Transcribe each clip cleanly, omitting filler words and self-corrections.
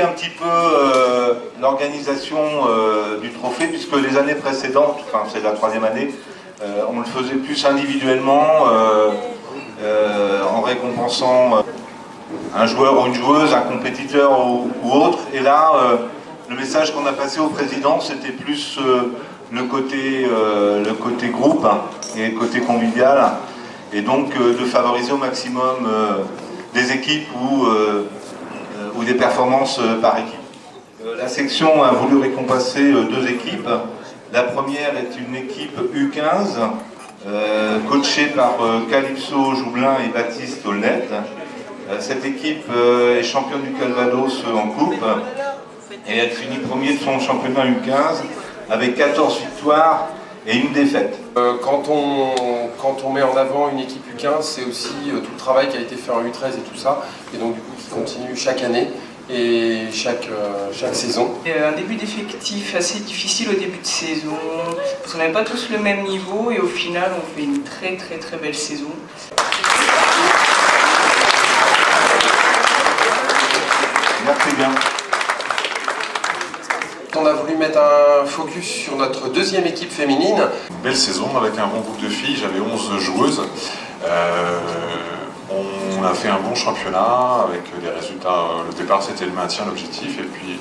un petit peu l'organisation du trophée, puisque les années précédentes, enfin c'est la 3e année, on le faisait plus individuellement, en récompensant un joueur ou une joueuse, un compétiteur ou autre. Et là, le message qu'on a passé au président, c'était plus le côté groupe, hein, et le côté convivial, et donc de favoriser au maximum des équipes ou des performances par équipe. La section a voulu récompenser 2 équipes. La première est une équipe U15, coachée par Calypso Joublin et Baptiste Aulnet. Cette équipe est championne du Calvados en coupe et elle finit premier de son championnat U15 avec 14 victoires et une défaite. Quand on met en avant une équipe U15, c'est aussi tout le travail qui a été fait en U13 et tout ça, et donc du coup qui continue chaque année et chaque saison. Un début d'effectif assez difficile au début de saison, parce qu'on n'avait pas tous le même niveau et au final on fait une très belle saison. Merci bien. On a voulu mettre un focus sur notre 2e équipe féminine. Une belle saison avec un bon groupe de filles, j'avais 11 joueuses. On a fait un bon championnat avec des résultats. Le départ c'était le maintien, l'objectif, et puis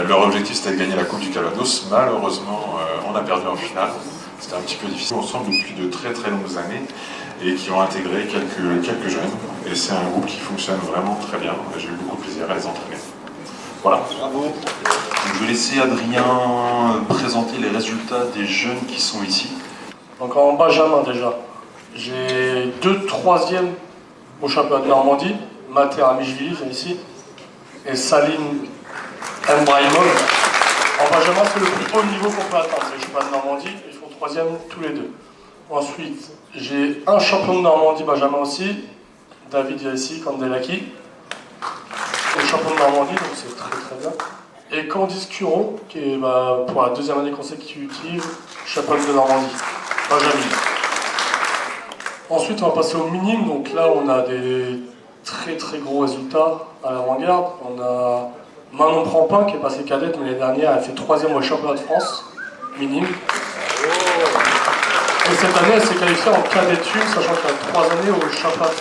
leur objectif c'était de gagner la Coupe du Calvados. Malheureusement on a perdu en finale, c'était un petit peu difficile. Ensemble depuis de très longues années et qui ont intégré quelques jeunes, et c'est un groupe qui fonctionne vraiment très bien. J'ai eu beaucoup de plaisir à les entraîner. Voilà. Bravo. Je vais laisser Adrien présenter les résultats des jeunes qui sont ici. Donc en Benjamin déjà, j'ai 2 3e au championnat de Normandie, Mater Amishvili, c'est ici, et Saline Mbrahimov. En Benjamin, c'est le plus haut niveau qu'on peut atteindre, c'est le championnat de Normandie, ils font 3e tous les 2. Ensuite, j'ai un champion de Normandie Benjamin aussi, David Yassi Kandelaki, le champion de Normandie, donc c'est très bien. Et Candice Curon, qui est pour la 2e année consécutive, championne de Normandie, Benjamin. Ensuite, on va passer au minime, donc là on a des très gros résultats à l'avant-garde. On a Manon Prampin qui est passée cadette, mais l'année dernière elle fait 3e au championnat de France, minime. Et cette année elle s'est qualifiée en cadette 1, sachant qu'il y a 3 années au championnat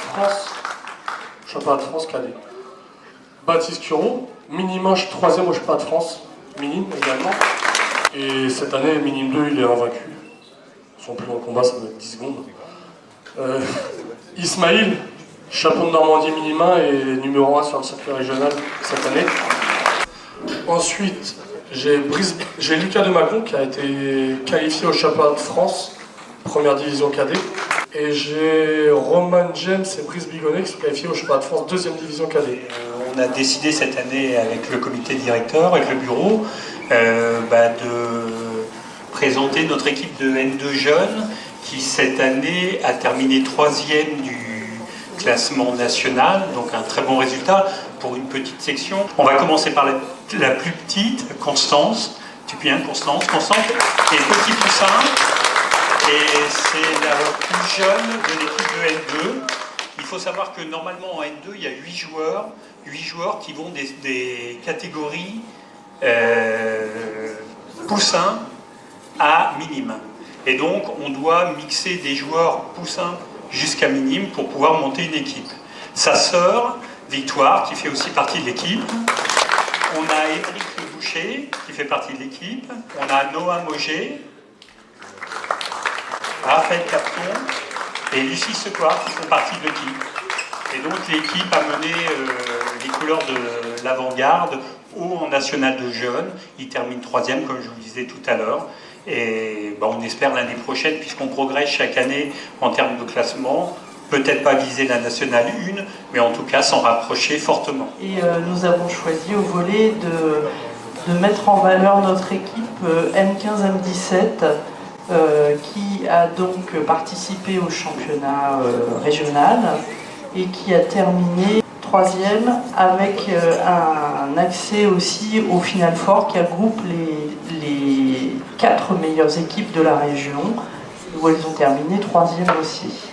de France cadet. Baptiste Curon, minime 3e au championnat de France, minime également. Et cette année, minime 2, il est invaincu. Son plus long combat, ça doit être 10 secondes. Ismaïl, champion de Normandie minime 1 et numéro 1 sur le circuit régional cette année. Ensuite, j'ai Lucas Demacon qui a été qualifié au championnat de France, première division cadet. Et j'ai Roman James et Brice Bigonnet qui sont qualifiés au championnat de France, 2e division cadet. On a décidé cette année avec le comité directeur, avec le bureau, de présenter notre équipe de N2 jeunes qui cette année a terminé 3e du classement national, donc un très bon résultat pour une petite section. On va commencer par la plus petite, Constance. Tu peux bien, Constance est petit poussin et c'est la plus jeune de l'équipe de N2. Il faut savoir que normalement en N2 il y a 8 joueurs qui vont des catégories poussins à minime. Et donc on doit mixer des joueurs poussins jusqu'à minime pour pouvoir monter une équipe. Sa sœur, Victoire, qui fait aussi partie de l'équipe. On a Éric Le Boucher, qui fait partie de l'équipe. On a Noah Moget, Raphaël Capton et Lucie Secoire qui font partie de l'équipe. Et donc l'équipe a mené les couleurs de l'avant-garde en national de jeunes. Il termine 3e, comme je vous le disais tout à l'heure. Et on espère l'année prochaine, puisqu'on progresse chaque année en termes de classement, peut-être pas viser la nationale 1, mais en tout cas s'en rapprocher fortement. Et nous avons choisi au volet de mettre en valeur notre équipe M15-M17 qui a donc participé au championnat régional et qui a terminé 3e avec un accès aussi au Final Four qui regroupe les 4 meilleures équipes de la région où elles ont terminé 3e aussi.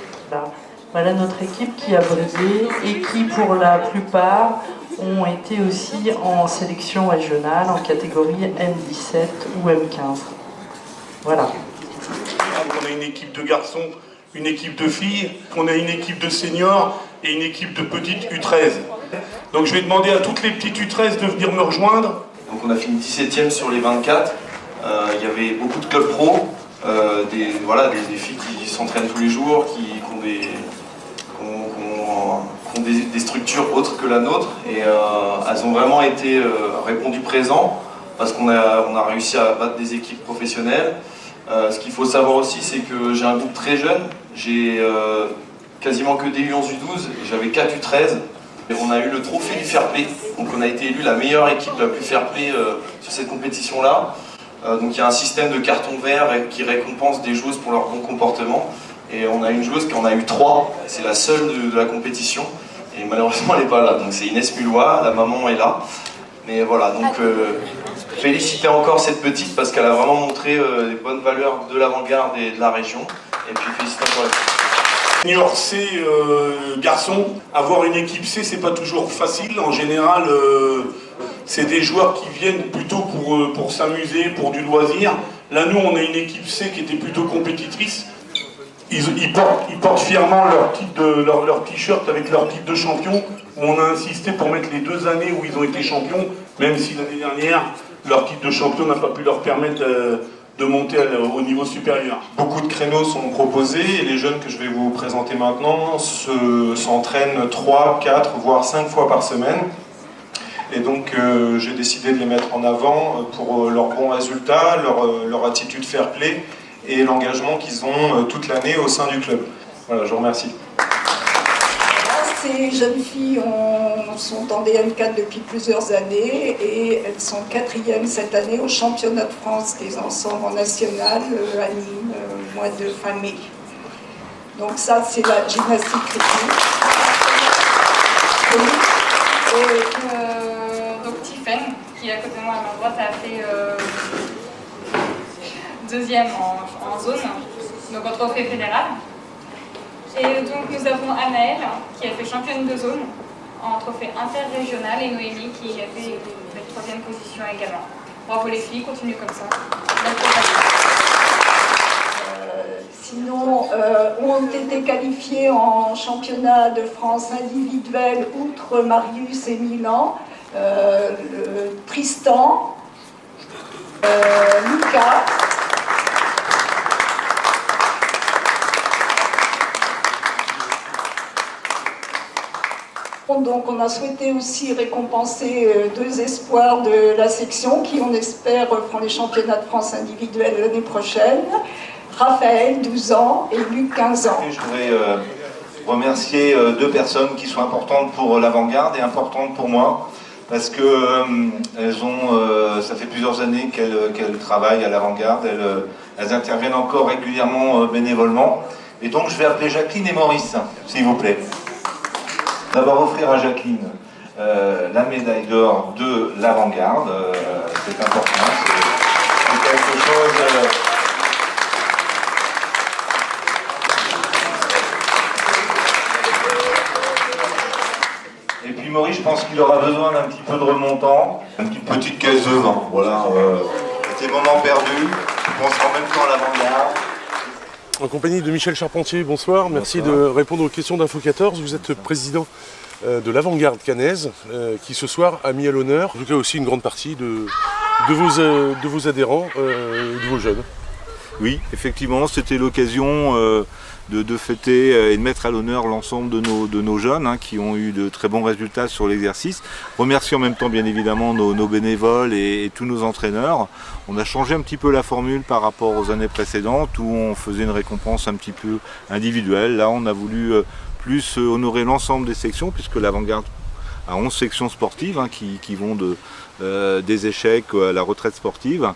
Voilà notre équipe qui a brillé et qui pour la plupart ont été aussi en sélection régionale en catégorie M17 ou M15. Voilà. On a une équipe de garçons, une équipe de filles, on a une équipe de seniors et une équipe de petites U13. Donc je vais demander à toutes les petites U13 de venir me rejoindre. Donc on a fini 17e sur les 24. Il y avait beaucoup de clubs pro, des filles qui s'entraînent tous les jours, qui ont des structures autres que la nôtre. Et elles ont vraiment été répondu présent parce qu'on a réussi à battre des équipes professionnelles. Ce qu'il faut savoir aussi, c'est que j'ai un groupe très jeune. J'ai quasiment que des U11, U12, j'avais 4 U13. Et on a eu le trophée du fair play, donc on a été élu la meilleure équipe la plus fair play sur cette compétition-là. Donc il y a un système de carton vert qui récompense des joueuses pour leur bon comportement. Et on a une joueuse qui en a eu 3, c'est la seule de la compétition. Et malheureusement elle n'est pas là, donc c'est Inès Mullois, la maman est là. Mais voilà, donc féliciter encore cette petite parce qu'elle a vraiment montré les bonnes valeurs de l'avant-garde et de la région. Et puis féliciter encore la petite. Senior C, garçon, avoir une équipe C, c'est pas toujours facile. En général, c'est des joueurs qui viennent plutôt pour s'amuser, pour du loisir. Là, nous, on a une équipe C qui était plutôt compétitrice. Ils portent fièrement leur t-shirt avec leur titre de champion. Où on a insisté pour mettre les 2 années où ils ont été champions, même si l'année dernière, leur titre de champion n'a pas pu leur permettre de monter au niveau supérieur. Beaucoup de créneaux sont proposés et les jeunes que je vais vous présenter maintenant s'entraînent 3, 4, voire 5 fois par semaine. Et donc j'ai décidé de les mettre en avant pour leurs bons résultats, leur attitude fair play et l'engagement qu'ils ont toute l'année au sein du club. Voilà, je vous remercie. Ces jeunes filles sont dans des M4 depuis plusieurs années et elles sont 4e cette année au championnat de France des ensembles en national à Nîmes, mois de fin mai. Donc ça, c'est la gymnastique rythmique. Donc Tiffen, qui est à côté de moi à ma droite, a fait 2e en zone, donc en trophée fédéral. Et donc nous avons Anaëlle qui a fait championne de zone en trophée interrégional et Noémie qui a fait la 3e position également. Bravo les filles, continuez comme ça. Sinon, ont été qualifiés en championnat de France individuel, outre Marius et Milan, Tristan, Lucas. Donc on a souhaité aussi récompenser 2 espoirs de la section qui, on espère, feront les championnats de France individuels l'année prochaine. Raphaël, 12 ans, et Luc, 15 ans. Je voudrais remercier 2 personnes qui sont importantes pour l'avant-garde et importantes pour moi, parce que ça fait plusieurs années qu'elles travaillent à l'avant-garde, elles interviennent encore régulièrement bénévolement. Et donc je vais appeler Jacqueline et Maurice, s'il vous plaît. D'abord offrir à Jacqueline la médaille d'or de l'avant-garde, c'est important, c'est quelque chose... Et puis Maurice, je pense qu'il aura besoin d'un petit peu de remontant, une petite caisse de vin, voilà, des moments perdus, je pense en même temps à l'avant-garde. En compagnie de Michel Charpentier, bonsoir. Merci de répondre aux questions d'Info 14. Vous êtes président de l'avant-garde caennaise qui ce soir a mis à l'honneur, en tout cas aussi une grande partie de vos adhérents et de vos jeunes. Oui, effectivement, c'était l'occasion de fêter et de mettre à l'honneur l'ensemble de nos jeunes qui ont eu de très bons résultats sur l'exercice. Remercier en même temps bien évidemment nos bénévoles et tous nos entraîneurs. On a changé un petit peu la formule par rapport aux années précédentes où on faisait une récompense un petit peu individuelle. Là on a voulu plus honorer l'ensemble des sections puisque l'avant-garde a 11 sections sportives qui vont des échecs à la retraite sportive.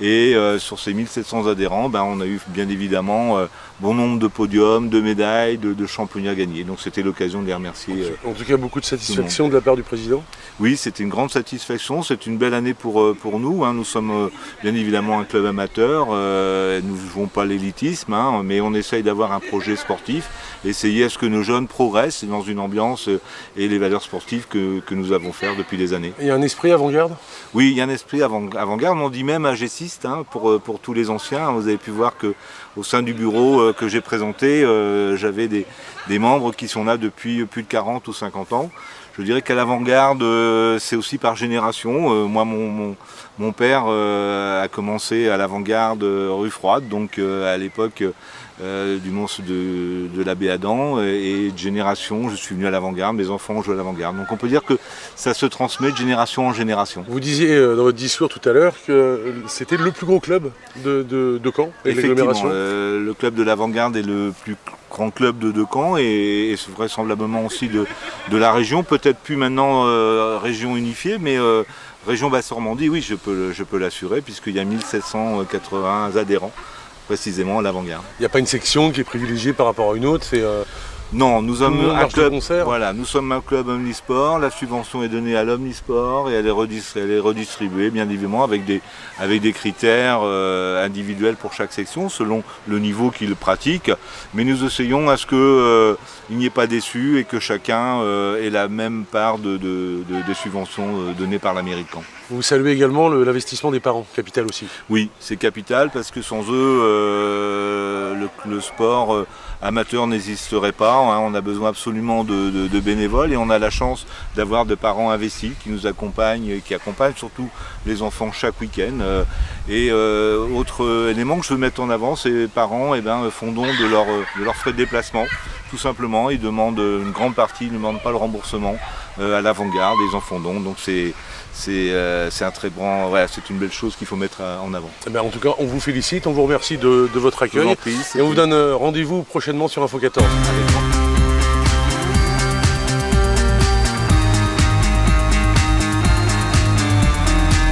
Et sur ces 1700 adhérents, on a eu bien évidemment bon nombre de podiums, de médailles, de championnats gagnés. Donc c'était l'occasion de les remercier. En tout cas, beaucoup de satisfaction de la part du président. Oui, c'était une grande satisfaction. C'est une belle année pour nous. Nous sommes bien évidemment un club amateur. Nous ne jouons pas l'élitisme, mais on essaye d'avoir un projet sportif, essayer à ce que nos jeunes progressent dans une ambiance et les valeurs sportives que nous avons fait depuis des années. Il y a un esprit avant-garde ? Oui, il y a un esprit avant-garde. On dit même agessiste pour tous les anciens. Vous avez pu voir qu'au sein du bureau que j'ai présenté, j'avais des membres qui sont là depuis plus de 40 ou 50 ans. Je dirais qu'à l'avant-garde, c'est aussi par génération. Moi, mon père a commencé à l'avant-garde rue Froide, donc à l'époque du monstre de l'abbé Adam, et de génération, je suis venu à l'avant-garde, mes enfants ont joué à l'avant-garde. Donc on peut dire que ça se transmet de génération en génération. Vous disiez dans votre discours tout à l'heure que c'était le plus gros club de Caen et de l'agglomération. Le club de l'avant-garde est le plus grand club de Caen et vraisemblablement aussi de la région, peut-être plus maintenant région unifiée, mais région Basse-Normandie, oui, je peux l'assurer, puisqu'il y a 1780 adhérents précisément à l'avant-garde. Il n'y a pas une section qui est privilégiée par rapport à une autre, Non, nous sommes un club. Voilà, nous sommes un club omnisport. La subvention est donnée à l'omnisport et elle est redistribuée bien évidemment avec des critères individuels pour chaque section selon le niveau qu'ils pratiquent. Mais nous essayons à ce qu'il n'y ait pas déçus et que chacun ait la même part des subventions données par la mairie de Caen. Vous saluez également l'investissement des parents, capital aussi. Oui, c'est capital parce que sans eux, le sport amateur n'existerait pas. On a besoin absolument de bénévoles et on a la chance d'avoir des parents investis qui nous accompagnent, qui accompagnent surtout les enfants chaque week-end. Autre élément que je veux mettre en avant, ces parents font don de leurs frais de déplacement. Tout simplement, ils demandent une grande partie, ils ne demandent pas le remboursement à l'avant-garde, ils en font don. Donc c'est un très grand, c'est une belle chose qu'il faut mettre en avant. En tout cas, on vous félicite, on vous remercie de votre accueil et on vous donne rendez-vous prochainement sur Info 14.